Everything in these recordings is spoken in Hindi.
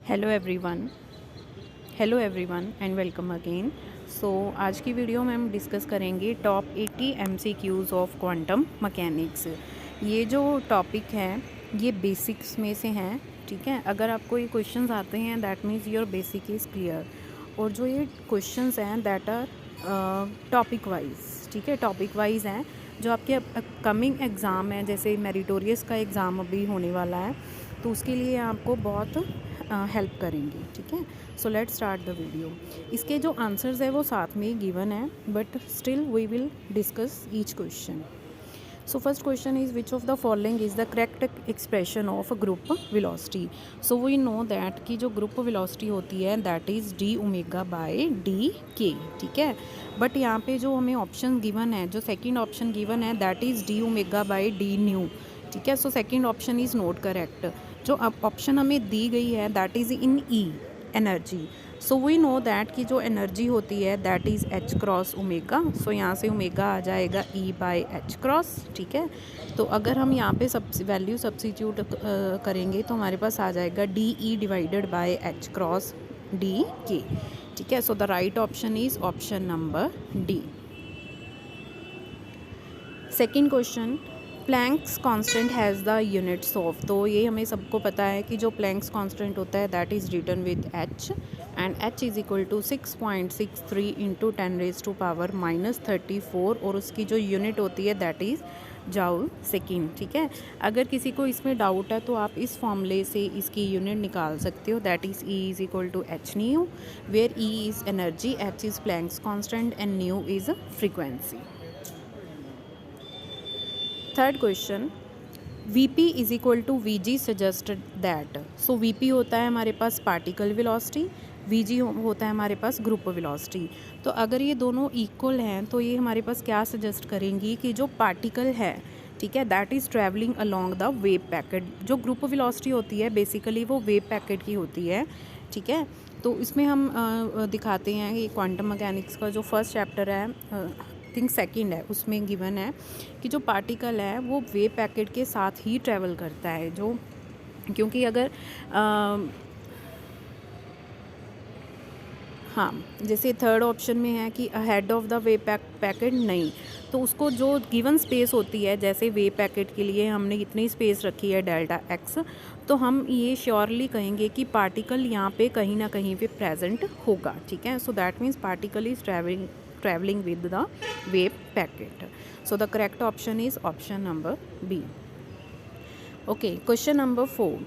Hello everyone and welcome again. So आज की वीडियो में हम डिस्कस करेंगे top 80 MCQs of quantum mechanics. ये जो टॉपिक है ये बेसिक्स में से हैं, ठीक है। अगर आपको ये क्वेश्चंस आते हैं that means your basic is clear. और जो ये क्वेश्चंस हैं दैट आर टॉपिक वाइज, ठीक है, टॉपिक वाइज हैं जो आपके अपकमिंग एग्ज़ाम है, जैसे मेरिटोरियस का एग्ज़ाम अभी होने वाला है तो उसके लिए आपको बहुत हेल्प करेंगे, ठीक है। So let start the video. इसके जो आंसर्स है वो साथ में ही गिवन है, but still we will discuss each question. So first question is which of the following is the correct expression of group velocity. So we know that कि जो ग्रुप वेलोसिटी होती है that is D omega by d k, ठीक है। बट यहाँ पे जो हमें ऑप्शन गिवन है, जो सेकेंड ऑप्शन गिवन है that is D omega by D nu, ठीक है। So second option is not correct. जो अब ऑप्शन हमें दी गई है that is in E energy. So we know that कि जो एनर्जी होती है that is h cross omega. So यहाँ से ओमेगा आ जाएगा ई बाय एच क्रॉस, ठीक है। तो अगर हम यहाँ पे सब वैल्यू सब्सिट्यूट करेंगे तो हमारे पास आ जाएगा D E divided by H cross D k, ठीक है। So the right option is option number D. Second question, Planck's constant has the units of. तो ये हमें सबको पता है कि जो प्लैंक्स कांस्टेंट होता है that is written with h and h is equal to 6.63 into 10⁻⁻34 और उसकी जो यूनिट होती है दैट इज़ जाउल सेकेंड, ठीक है। अगर किसी को इसमें डाउट है तो आप इस फॉर्मूले से इसकी यूनिट निकाल सकते हो, that is E is equal to h nu, where E is energy, h is Planck's constant and nu is frequency. Third question, v p is equal to v g suggested that. So v p होता है हमारे पास पार्टिकल वेलोसिटी, वी जी होता है हमारे पास ग्रुप वेलोसिटी। तो अगर ये दोनों इक्वल हैं तो ये हमारे पास क्या सजेस्ट करेंगी कि जो पार्टिकल है, ठीक है, that is travelling along the wave packet. जो ग्रुप वेलोसिटी होती है बेसिकली वो वेव पैकेट की होती है, ठीक है। तो इसमें हम दिखाते हैं कि क्वांटम मैकेनिक्स का जो फर्स्ट चैप्टर है, थिंक सेकंड है, उसमें गिवन है कि जो पार्टिकल है वो वेव पैकेट के साथ ही ट्रैवल करता है। जो क्योंकि अगर हाँ, जैसे थर्ड ऑप्शन में है कि ahead of the wave packet नहीं, तो उसको जो गिवन स्पेस होती है, जैसे वेव पैकेट के लिए हमने इतनी स्पेस रखी है डेल्टा एक्स, तो हम ये श्योरली कहेंगे कि पार्टिकल यहाँ पे कहीं ना कहीं पे प्रेजेंट होगा, ठीक है। So that means particle is traveling with the wave packet. So the correct option is option number B. Okay, question number 4.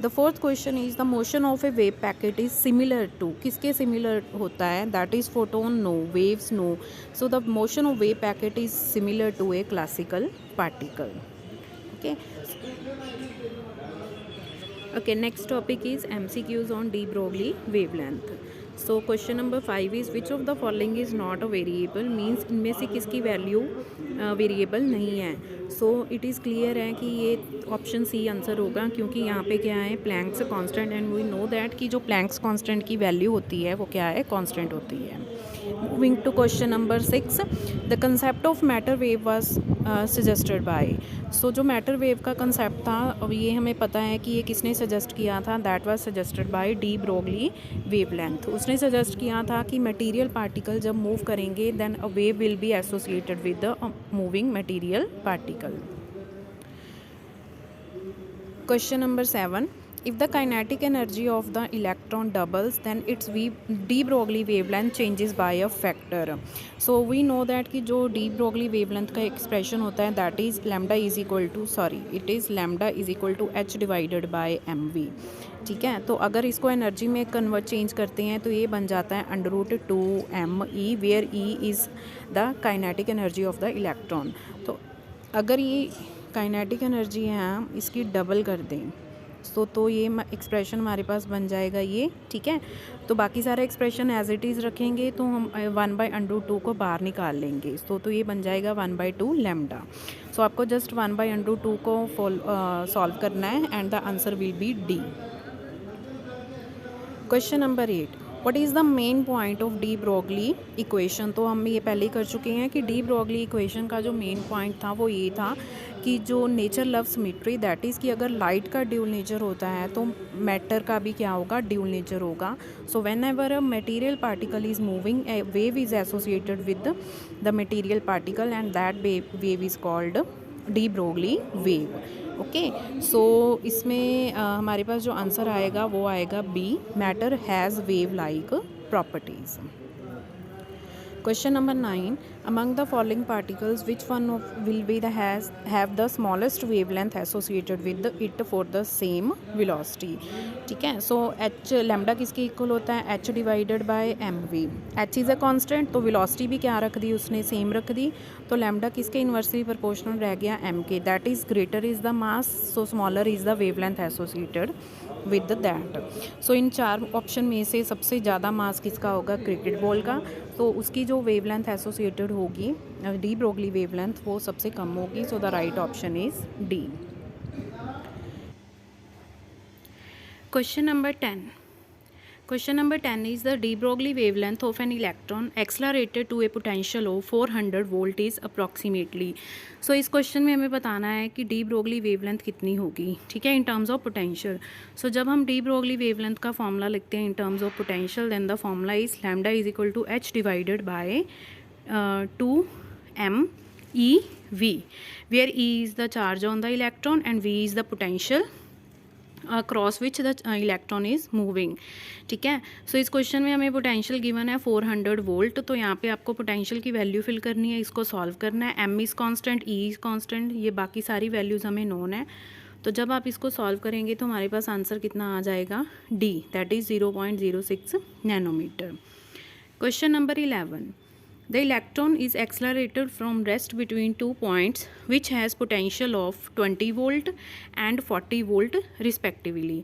The fourth question is the motion of a wave packet is similar to, किसके similar होता है, that is photon no, waves no. So the motion of wave packet is similar to a classical particle. Okay. Okay, next topic is MCQs on de Broglie wavelength. So question number 5 is which of the following is not a variable, means इनमें से किसकी वैल्यू वेरिएबल नहीं है। सो इट इज़ क्लियर है कि ये ऑप्शन सी आंसर होगा, क्योंकि यहाँ पे क्या है, Planck's constant, and we know that कि जो प्लैंक्स कांस्टेंट की वैल्यू होती है वो क्या है, कांस्टेंट होती है। Moving to question number 6, the concept of matter wave was suggested by. So जो मैटर वेव का कंसेप्ट था अब ये हमें पता है कि ये किसने सजेस्ट किया था, that was suggested by de Broglie wavelength. उसने सजेस्ट किया था कि मटेरियल पार्टिकल जब मूव करेंगे then a wave will be associated with the moving material particle. Question number 7, if the kinetic energy of the electron doubles then its de Broglie wavelength changes by a factor. So we know that कि जो de Broglie wavelength का एक्सप्रेशन होता है that is lambda is equal to h divided by mv, ठीक है। तो अगर इसको एनर्जी में कन्वर्ट चेंज करते हैं तो ये बन जाता है √2me, where e is the kinetic energy of the electron. तो अगर ये काइनेटिक एनर्जी है हम इसकी डबल कर दें तो ये एक्सप्रेशन हमारे पास बन जाएगा ये, ठीक है। तो बाकी सारा एक्सप्रेशन एज इट इज़ रखेंगे तो हम 1/√2 को बाहर निकाल लेंगे, तो ये बन जाएगा 1/2 लैम्डा। सो आपको जस्ट 1/√2 को सॉल्व करना है and the answer will be D. Question number 8, what is the main point of de Broglie equation. तो हम ये पहले ही कर चुके हैं कि डी ब्रोगली इक्वेशन का जो मेन पॉइंट था वो ये था कि जो nature love symmetry, that is कि अगर लाइट का ड्यूल नेचर होता है तो मैटर का भी क्या होगा, ड्यूल नेचर होगा. So whenever a material particle is moving, a wave is associated with the material particle and that wave is called de Broglie wave. Okay, so इसमें हमारे पास जो आंसर आएगा वो आएगा B, matter has wave like properties. Question number 9. Among the following particles, which one of will be the have the smallest wavelength associated with it for the same velocity? ठीक है. So h lambda किसके इक्वल होता है, h divided by m v. h is a constant, तो वेलोसिटी भी क्या रख दी उसने, सेम रख दी. तो लैम्डा किसके इन्वर्सली प्रोपोर्शनल रह गया, m के. That is greater is the mass, so smaller is the wavelength associated with that. So in 4 option में से सबसे ज़्यादा मास किसका होगा, क्रिकेट बॉल का. तो उसकी जो वेवलेंथ एसोसिएटेड होगी, डी ब्रोगली वेवलेंथ, वो सबसे कम होगी. So the right option is D. Question number 10. Question number 10 is the de Broglie wavelength of an electron accelerated to a potential of 400 volt is approximately. So इस क्वेश्चन में हमें बताना है कि डी ब्रोगली वेवलेंथ कितनी होगी, ठीक है, in terms of potential. So जब हम डी ब्रोगली वेवलेंथ का फॉर्मूला लिखते हैं in terms of potential, then the formula is lambda is equal to h divided by 2 MeV, where E is the charge on the electron and V is the potential cross which the electron is moving. ठीक है. सो इस क्वेश्चन में हमें पोटेंशियल गिवन है 400 वोल्ट. तो यहाँ पे आपको पोटेंशियल की वैल्यू फिल करनी है, इसको सॉल्व करना है. M is constant, e is constant, ये बाकी सारी वैल्यूज़ हमें नोन है. तो जब आप इसको सॉल्व करेंगे तो हमारे पास आंसर कितना आ जाएगा, D, that is 0.06 nanometre. Question number 11. The electron is accelerated from rest between 2 points which has potential of 20 volt and 40 volt respectively.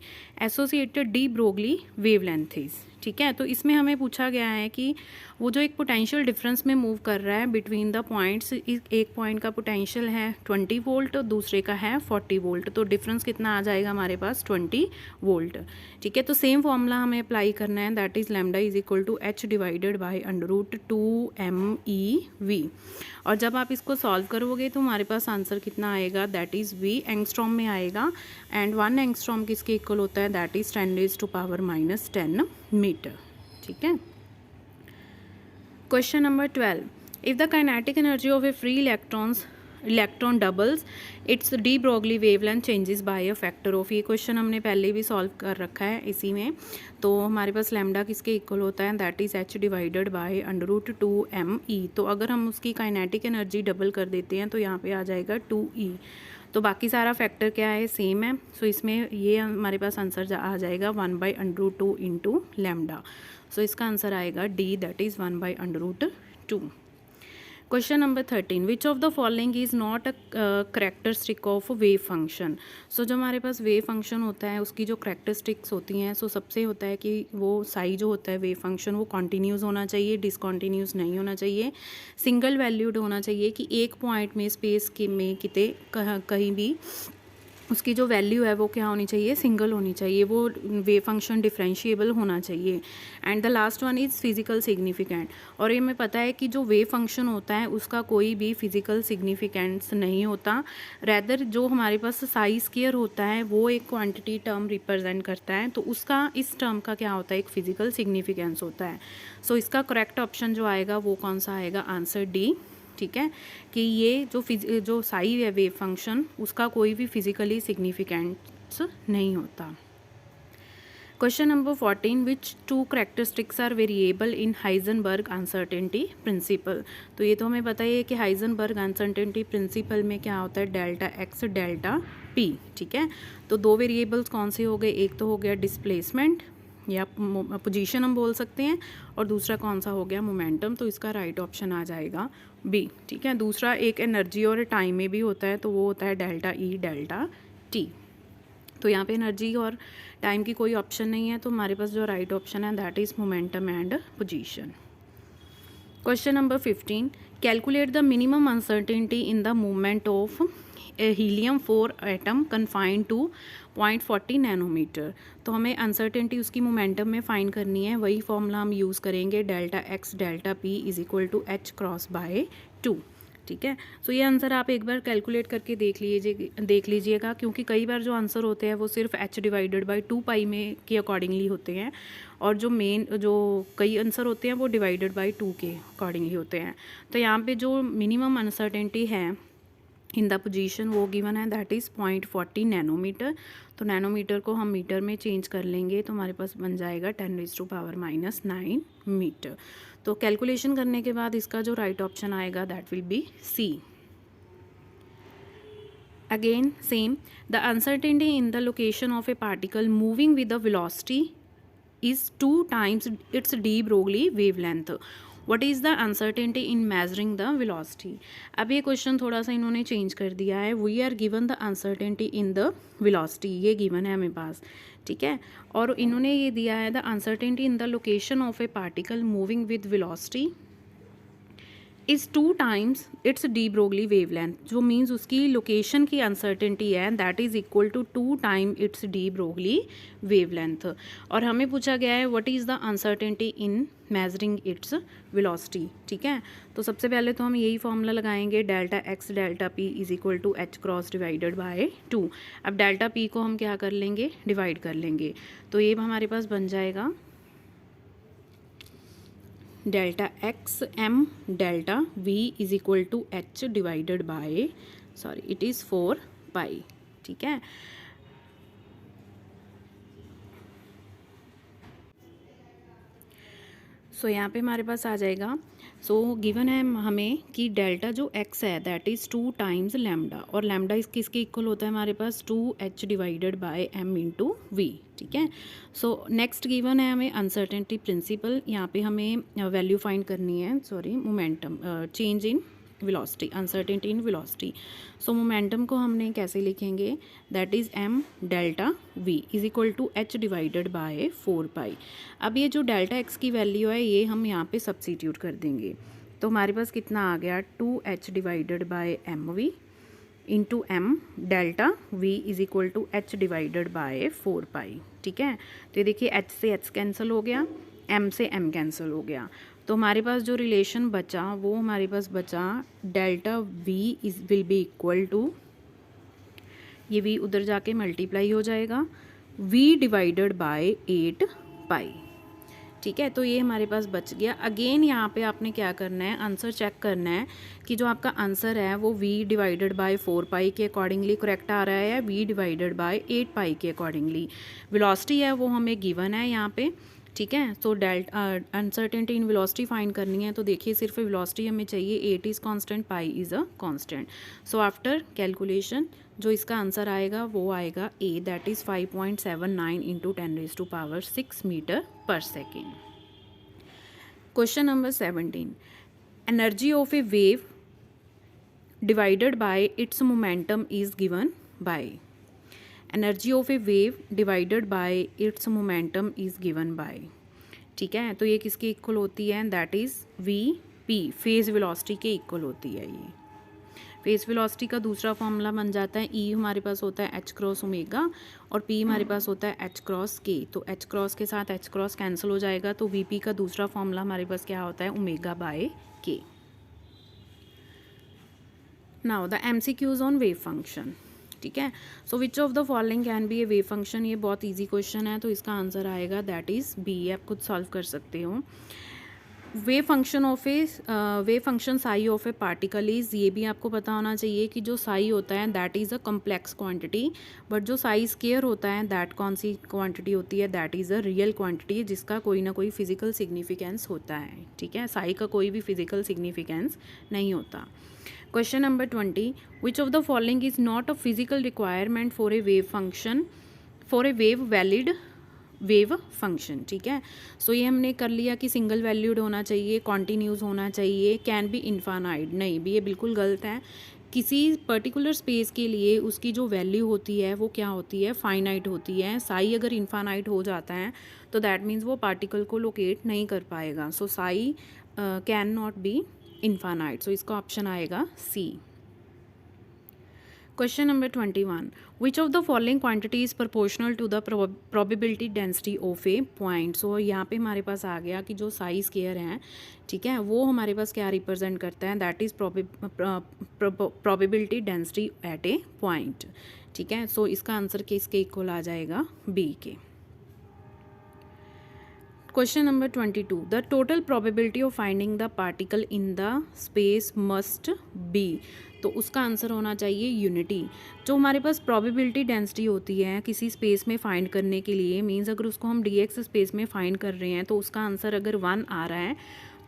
Associated de Broglie wavelength is. ठीक है. तो इसमें हमें पूछा गया है कि वो जो एक पोटेंशियल डिफरेंस में मूव कर रहा है बिटवीन द पॉइंट्स, एक पॉइंट का पोटेंशियल है 20 वोल्ट, दूसरे का है 40 वोल्ट. तो डिफरेंस कितना आ जाएगा हमारे पास, 20 वोल्ट. ठीक है. तो सेम फॉर्मूला हमें अप्लाई करना है, that is lambda is equal to h divided by √2 MEV. और जब आप इसको सॉल्व करोगे तो हमारे पास आंसर कितना आएगा, दैट इज़ वी, एंगस्ट्रॉम में आएगा. एंड 1 एंगस्ट्रॉम किसके इक्वल होता है, दैट इज़ 10⁻⁻10 मीटर. ठीक है. Question number 12. If the kinetic energy of A free electron doubles it's de Broglie wavelength changes by a factor of. ये क्वेश्चन हमने पहले भी सॉल्व कर रखा है इसी में. तो हमारे पास लैम्डा किसके इक्वल होता है, that is H divided by √2 ME. तो अगर हम उसकी काइनेटिक एनर्जी डबल कर देते हैं तो यहाँ पे आ जाएगा 2E. तो बाकी सारा फैक्टर क्या है, सेम है. सो इसमें ये हमारे पास आंसर आ जाएगा 1/√2 इंटू लैम्डा. सो इसका आंसर आएगा D, that is 1/√2. Question number 13. Which of the following is not a characteristic of wave function. So जो हमारे पास वेव फंक्शन होता है उसकी जो करेक्टरिस्टिक्स होती हैं, सो सबसे होता है कि वो साई जो होता है वेव फंक्शन वो कॉन्टीन्यूस होना चाहिए, डिसकॉन्टीन्यूस नहीं होना चाहिए, सिंगल वैल्यूड होना चाहिए कि एक पॉइंट में स्पेस के में किते कहीं भी उसकी जो वैल्यू है वो क्या होनी चाहिए, सिंगल होनी चाहिए, वो वेव फंक्शन डिफरेंशिएबल होना चाहिए. And the last one is physical significant. और ये हमें पता है कि जो वेव फंक्शन होता है उसका कोई भी फिजिकल सिग्निफिकेंस नहीं होता. रैदर जो हमारे पास साई स्क्वायर होता है वो एक क्वांटिटी टर्म रिप्रेजेंट करता है, तो उसका इस टर्म का क्या होता है, एक फिजिकल सिग्निफिकेंस होता है. सो इसका करेक्ट ऑप्शन जो आएगा वो कौन सा आएगा, आंसर डी. ठीक है, कि ये जो साई है वेव फंक्शन उसका कोई भी फिजिकली सिग्निफिकेंस नहीं होता. Question number 14. Which 2 characteristics are variable in Heisenberg uncertainty principle. तो ये तो हमें पता ही है कि हाइजेनबर्ग अनसर्टेनिटी प्रिंसिपल में क्या होता है, डेल्टा एक्स डेल्टा पी. ठीक है. तो 2 वेरिएबल्स कौन से हो गए, एक तो हो गया डिस्प्लेसमेंट या पोजीशन हम बोल सकते हैं, और दूसरा कौन सा हो गया, मोमेंटम. तो इसका राइट ऑप्शन आ जाएगा बी. ठीक है. दूसरा एक एनर्जी और टाइम में भी होता है, तो वो होता है डेल्टा ई डेल्टा टी. तो यहाँ पे एनर्जी और टाइम की कोई ऑप्शन नहीं है, तो हमारे पास जो राइट ऑप्शन है that is momentum and position. Question number 15. Calculate the minimum uncertainty in the movement of helium 4 atom confined to 0.40 nanometre. तो हमें अनसर्टेनिटी उसकी मोमेंटम में फाइंड करनी है. वही फॉर्मूला हम यूज़ करेंगे, delta x delta p is equal to h cross by 2. ठीक है। सो ये आंसर आप एक बार कैलकुलेट करके देख लीजिएगा, क्योंकि कई बार जो आंसर होते हैं वो सिर्फ h/2 में के अकॉर्डिंगली होते हैं, और जो कई आंसर होते हैं वो /2 के अकॉर्डिंगली होते हैं। तो यहाँ पे जो मिनिमम अनसर्टेनिटी है इन द पोजीशन वो गिवन है, दैट इज़ 0.40 नैनोमीटर। तो नैनोमीटर को हम मीटर में चेंज कर लेंगे तो हमारे पास बन जाएगा 10⁻⁹ मीटर। तो कैलकुलेशन करने के बाद इसका जो राइट ऑप्शन आएगा that will be C. Again same, the uncertainty in the location of a particle moving with the velocity is 2 times its de Broglie wavelength. What is the uncertainty in measuring the velocity? अब ये क्वेश्चन थोड़ा सा इन्होंने चेंज कर दिया है। We are given the uncertainty in the velocity, ये गिवन है हमें पास, ठीक है। और इन्होंने ये दिया है the uncertainty in the location of a particle moving with velocity is 2 times its de Broglie wavelength, जो मीन्स उसकी लोकेशन की अनसर्टेनिटी है that is equal to 2 times its de Broglie wavelength. और हमें पूछा गया है what is the uncertainty in measuring its velocity, ठीक है। तो सबसे पहले तो हम यही फॉर्मूला लगाएंगे, ΔX ΔP is equal to h×/2। अब ΔP को हम क्या कर लेंगे, डिवाइड कर लेंगे। तो ये हमारे पास बन जाएगा ΔX m ΔV is equal to h/, sorry it is 4π, ठीक है। सो यहाँ पे हमारे पास आ जाएगा, सो गिवन है हमें कि डेल्टा जो x है दैट इज़ 2 times लैम्डा, और लैम्डा इस किसके इक्वल होता है हमारे पास 2h/m × v, ठीक है। सो नेक्स्ट गिवन है हमें अनसर्टेनिटी प्रिंसिपल, यहाँ पे हमें वैल्यू फाइंड करनी है, sorry momentum, change in velocity, uncertainty in velocity. So momentum को हमने कैसे लिखेंगे, that is m ΔV is equal to h/, 4π। अब ये जो ΔX की वैल्यू है ये हम यहाँ पे सब्सिट्यूट कर देंगे, तो हमारे पास कितना आ गया 2h/mv into m ΔV is equal to h/, 4π, ठीक है। तो ये देखिए h से h कैंसिल हो गया, m से m कैंसिल हो गया, तो हमारे पास जो रिलेशन बचा वो हमारे पास बचा ΔV will be equal to, ये v उधर जाके मल्टीप्लाई हो जाएगा v/8π, ठीक है। तो ये हमारे पास बच गया। अगेन यहाँ पे आपने क्या करना है, आंसर चेक करना है कि जो आपका आंसर है वो v/4π के अकॉर्डिंगली करेक्ट आ रहा है या v/8π के अकॉर्डिंगली। वेलोसिटी है वो हमें गिवन है यहाँ पे, ठीक है। सो अनसर्टेनिटी इन वेलोसिटी फाइंड करनी है, तो देखिए सिर्फ वेलोसिटी हमें चाहिए, 8 is constant, pi is a constant. So after calculation जो इसका आंसर आएगा वो आएगा ए, दैट इज़ 5.79 × 10⁶ मीटर पर second. Question number 17, energy of A wave divided by it's momentum is given by, energy of A wave divided by it's momentum is given by, ठीक है। तो ये किसके इक्वल होती है, that is Vp, phase velocity के इक्वल होती है। ये फेज वेलोसिटी का दूसरा फॉर्मूला बन जाता है, E हमारे पास होता है h×ω और P हमारे पास होता है h×k। तो h× के साथ h× कैंसिल हो जाएगा, तो Vp का दूसरा फॉर्मूला हमारे पास क्या होता है, ω/k। Now the MCQs on wave function, ठीक है। So which of the following can be a wave function, ये बहुत इजी क्वेश्चन है, तो इसका आंसर आएगा दैट इज़ बी, आप खुद सॉल्व कर सकते हो। Wave function sigh of a particle is, ये भी आपको पता होना चाहिए कि जो साई होता है that is a complex quantity, but जो साई स्केयर होता है दैट कौन सी क्वांटिटी होती है, that is a real quantity, जिसका कोई ना कोई फिजिकल सिग्निफिकेंस होता है, ठीक है। साई का कोई भी फिजिकल सिग्निफिकेंस नहीं होता। Question number 20, which of the following is not a physical requirement for a wave function, for a wave valid wave function, ठीक है। सो ये हमने कर लिया कि सिंगल वैल्यूड होना चाहिए, कॉन्टीन्यूस होना चाहिए, कैन बी इन्फानाइट, नहीं भी, ये बिल्कुल गलत है। किसी पर्टिकुलर स्पेस के लिए उसकी जो वैल्यू होती है वो क्या होती है, फाइनाइट होती है। साई अगर इन्फानाइट हो जाता है तो दैट मीन्स वो पार्टिकल को लोकेट नहीं कर पाएगा। So psi can not be infinite, so इसका ऑप्शन आएगा C. Question number 21, which of the following quantity is proportional to the probability density of a point. So यहाँ पे हमारे पास आ गया कि जो साइज स्केयर हैं, ठीक है, वो हमारे पास क्या रिप्रेजेंट करता है, that is probability density at A point, ठीक है। सो इसका आंसर किसके इक्वल आ जाएगा, बी के। Question number 22, the total probability of finding the particle in the space must be. तो उसका आंसर होना चाहिए यूनिटी। जो हमारे पास प्रोबेबिलिटी डेंसिटी होती है किसी स्पेस में फाइंड करने के लिए, मीन्स अगर उसको हम dx स्पेस में फाइंड कर रहे हैं तो उसका आंसर अगर 1 आ रहा है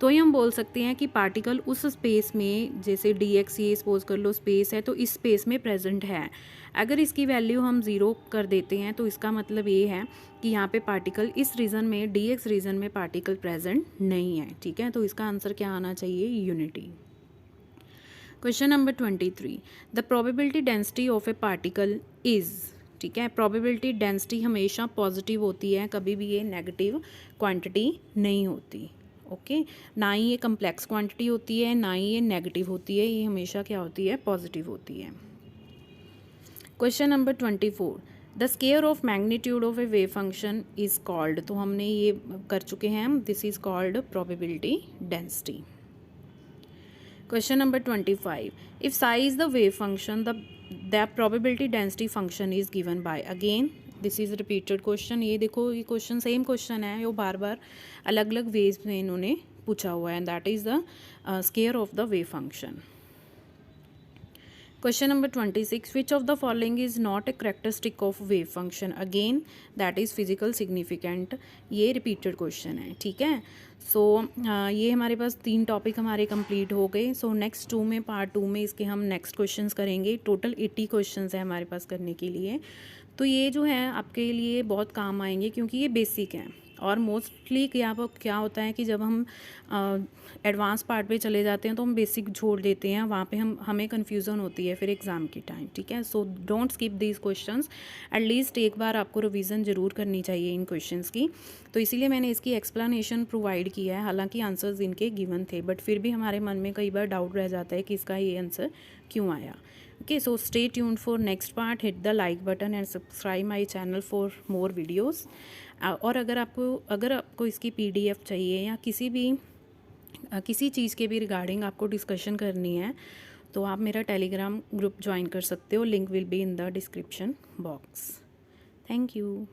तो ही हम बोल सकते हैं कि पार्टिकल उस स्पेस में, जैसे dx ये सपोज कर लो स्पेस है, तो इस स्पेस में प्रेजेंट है। अगर इसकी वैल्यू हम 0 कर देते हैं तो इसका मतलब ये है कि यहाँ पे पार्टिकल इस रीजन में, dx रीजन में पार्टिकल प्रेजेंट नहीं है, ठीक है। तो इसका आंसर क्या आना चाहिए, unity. Question number 23, the probability density of a particle is, ठीक है। प्रोबेबिलिटी डेंसिटी हमेशा पॉजिटिव होती है, कभी भी ये नेगेटिव क्वांटिटी नहीं होती, ओके। ना ही ये कम्प्लेक्स क्वांटिटी होती है, ना ही ये नेगेटिव होती है, ये हमेशा क्या होती है, पॉजिटिव होती है। Question number 24, the square of magnitude of A wave function is called. तो हमने ये कर चुके हैं हम, this is called probability density. Question number 25, if psi is the wave function, the probability density function is given by, again this is repeated question। ये देखो, ये क्वेश्चन सेम क्वेश्चन है, ये बार बार अलग अलग वेज में इन्होंने पूछा हुआ है, that is the square of the wave function. Question number 26, which of the following is not a characteristic of wave function, again that is physical significant. ये रिपीटेड क्वेश्चन है, ठीक है। सो ये हमारे पास 3 टॉपिक हमारे कंप्लीट हो गए। सो नेक्स्ट 2 में, पार्ट 2 में इसके हम नेक्स्ट क्वेश्चंस करेंगे। टोटल 80 क्वेश्चंस है हमारे पास करने के लिए। तो ये जो है आपके लिए बहुत काम आएंगे क्योंकि ये बेसिक हैं। और मोस्टली क्या होता है कि जब हम एडवांस पार्ट पे चले जाते हैं तो हम बेसिक छोड़ देते हैं, वहाँ पे हमें कन्फ्यूज़न होती है फिर एग्ज़ाम के टाइम, ठीक है। So don't skip these questions, at least एक बार आपको रिवीजन ज़रूर करनी चाहिए इन क्वेश्चंस की। तो इसीलिए मैंने इसकी एक्सप्लेनेशन प्रोवाइड किया है, हालांकि आंसर्स इनके गिवन थे, बट फिर भी हमारे मन में कई बार डाउट रह जाता है कि इसका ये आंसर क्यों आया। Okay, so stay tuned for next part, hit the like button and subscribe my channel for more videos. और अगर आपको इसकी PDF चाहिए या किसी चीज़ के भी रिगार्डिंग आपको डिस्कशन करनी है तो आप मेरा टेलीग्राम ग्रुप ज्वाइन कर सकते हो, link will be in the description box. Thank you.